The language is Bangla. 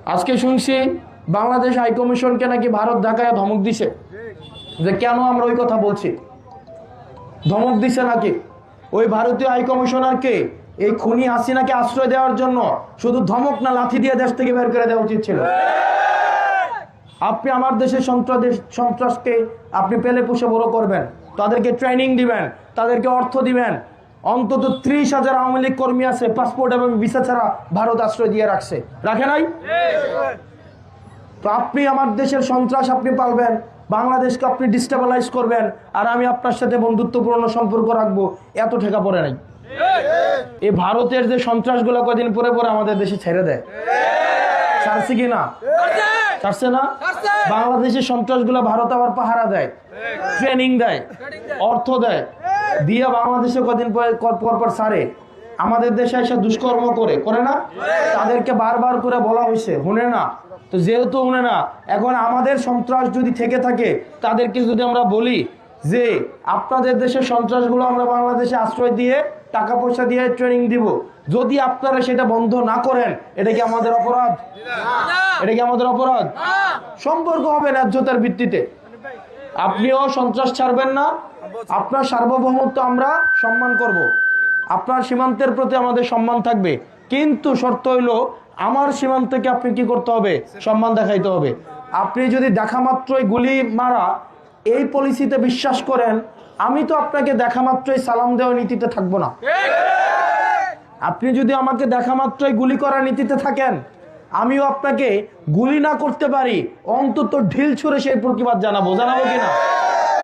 আজকে শুনছি বাংলাদেশ হাইকমিশনকে নাকি ভারত ঢাকায় ধমক দিছে, যে কেন আমরা ওই কথা বলছি। ধমক দিছে নাকি ওই ভারতীয় হাইকমিশনারকে এই খুনি হাসিনাকে আশ্রয় দেওয়ার জন্য শুধু ধমক না, লাথি দিয়ে দেশ থেকে বের করে দেওয়া উচিত ছিল। আপনি আমার দেশের সন্ত্রাসকে আপনি পেলে পুষে বড় করবেন, তাদেরকে ট্রেনিং দিবেন, তাদেরকে অর্থ দিবেন। অন্তত 30,000 আওয়ামী লীগ কর্মী আছে পাসপোর্ট এবং ভিসা ছাড়া ভারত আশ্রয় দিয়ে রাখছে, রাখে নাই? তো আপনি আমার দেশের সন্ত্রাস আপনি পালবেন, বাংলাদেশকে আপনি ডিস্টেবিলাইজ করবেন, আর আমি আপনার সাথে বন্ধুত্বপূর্ণ সম্পর্ক রাখবো, এত ঠেকা পড়ে নাই। এই ভারতের যে সন্ত্রাসগুলো কদিন পরে পরে আমাদের দেশে ছেড়ে দেয়, ছাড়ছে কি না? ছাড়ছে না? বাংলাদেশের সন্ত্রাসগুলো ভারত আবার পাহারা দেয়, ট্রেনিং দেয়, অর্থ দেয়, দিয়ে বাংলাদেশে কদিন পর ছাড়ে। আমাদের দেশে এসে দুষ্কর্ম করে না, তাদেরকে বারবার করে বলা হয়েছে, শুনে না। তো যেহেতু শুনে না, এখন আমাদের সন্ত্রাস যদি থেকে থাকে, তাদেরকে যদি আমরা বলি যে আপনাদের দেশের সন্ত্রাসগুলো আমরা বাংলাদেশে আশ্রয় দিয়ে টাকা পয়সা দিয়ে ট্রেনিং দিব, যদি আপনারা সেটা বন্ধ না করেন, এটা কি আমাদের অপরাধ? এটা কি আমাদের অপরাধ? সম্পর্ক হবে ন্যায্যতার ভিত্তিতে। আপনিও সন্ত্রাস ছাড়বেন না, আপনার সার্বভৌমত্ব আমরা সম্মান করব, আপনার সীমান্তের প্রতি আমাদের সম্মান থাকবে, কিন্তু শর্ত হইল আমার সীমান্তকে আপনি কি করতে হবে? সম্মান দেখাইতে হবে। আপনি যদি দেখা মাত্রই গুলি মারা এই পলিসিতে বিশ্বাস করেন, আমি তো আপনাকে দেখা মাত্রই সালাম দেওয়া নীতিতে থাকবো না। আপনি যদি আমাকে দেখা মাত্রই গুলি করা নীতিতে থাকেন, আমিও আপনাকে গুলি না করতে পারি, অন্তত ঢিল ছুঁড়ে সেই প্রতিবাদ জানাবো কিনা?